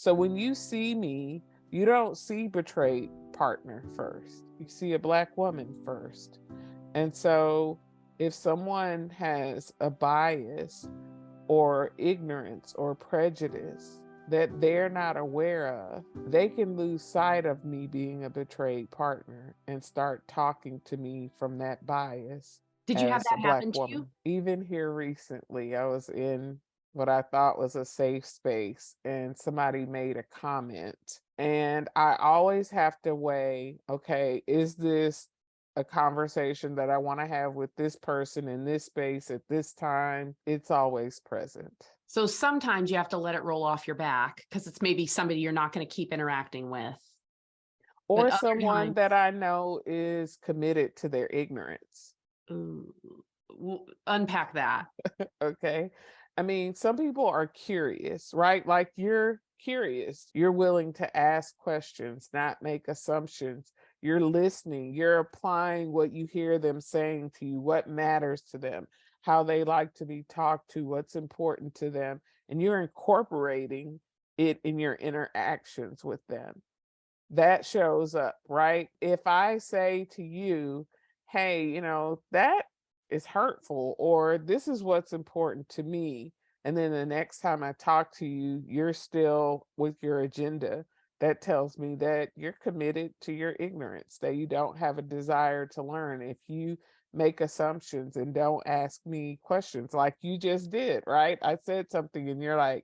So when you see me, you don't see betrayed partner first. You see a Black woman first. And so if someone has a bias or ignorance or prejudice that they're not aware of, they can lose sight of me being a betrayed partner and start talking to me from that bias Did you have as a that Black happen to you? woman. Even here recently, I was in what I thought was a safe space and somebody made a comment. And I always have to weigh, okay, is this a conversation that I want to have with this person in this space at this time? It's always present. So sometimes you have to let it roll off your back because it's maybe somebody you're not going to keep interacting with. But Or other someone times, that I know is committed to their ignorance. ooh, unpack that. Okay. I mean, some people are curious, right? Like you're curious. You're willing to ask questions, not make assumptions. You're listening. You're applying what you hear them saying to you, what matters to them, how they like to be talked to, what's important to them. And you're incorporating it in your interactions with them. That shows up, right? If I say to you, hey, that is hurtful, or this is what's important to me. And then the next time I talk to you, you're still with your agenda. That tells me that you're committed to your ignorance, that you don't have a desire to learn. If you make assumptions and don't ask me questions like you just did, right? I said something and you're like,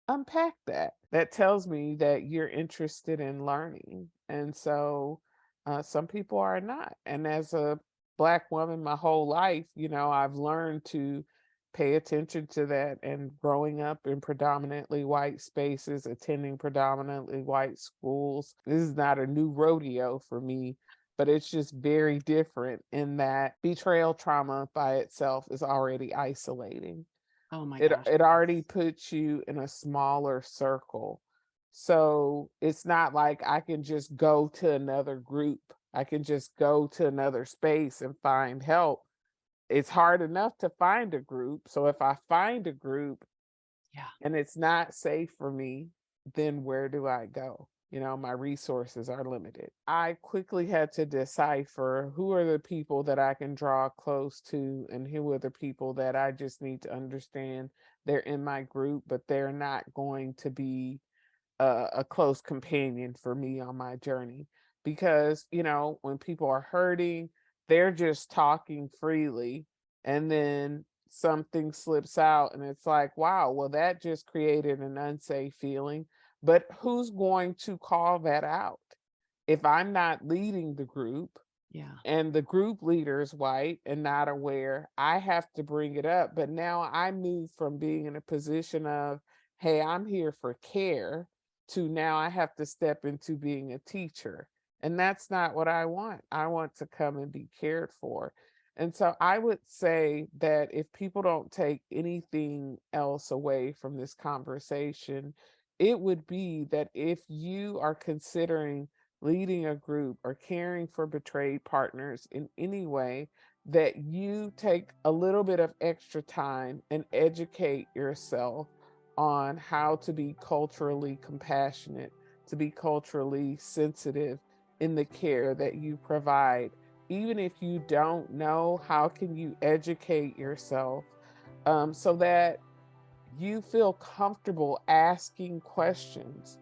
unpack that. That tells me that you're interested in learning. And so some people are not. And as a Black woman, my whole life, I've learned to pay attention to that. And growing up in predominantly white spaces, attending predominantly white schools, this is not a new rodeo for me. But it's just very different in that betrayal trauma by itself is already isolating. Oh my it gosh, it already yes. puts you in a smaller circle. So it's not like I can just go to another group. I can just go to another space and find help. It's hard enough to find a group. So if I find a group Yeah. and it's not safe for me, then where do I go? My resources are limited. I quickly had to decipher who are the people that I can draw close to and who are the people that I just need to understand they're in my group, but they're not going to be a close companion for me on my journey. Because, when people are hurting, they're just talking freely. And then something slips out, and it's like, wow, well, that just created an unsafe feeling. But who's going to call that out? If I'm not leading the group Yeah. and the group leader is white and not aware, I have to bring it up. But now I move from being in a position of, hey, I'm here for care, to now I have to step into being a teacher. And that's not what I want. I want to come and be cared for. And so I would say that if people don't take anything else away from this conversation, it would be that if you are considering leading a group or caring for betrayed partners in any way, that you take a little bit of extra time and educate yourself on how to be culturally compassionate, to be culturally sensitive in the care that you provide. Even if you don't know, how can you educate yourself so that you feel comfortable asking questions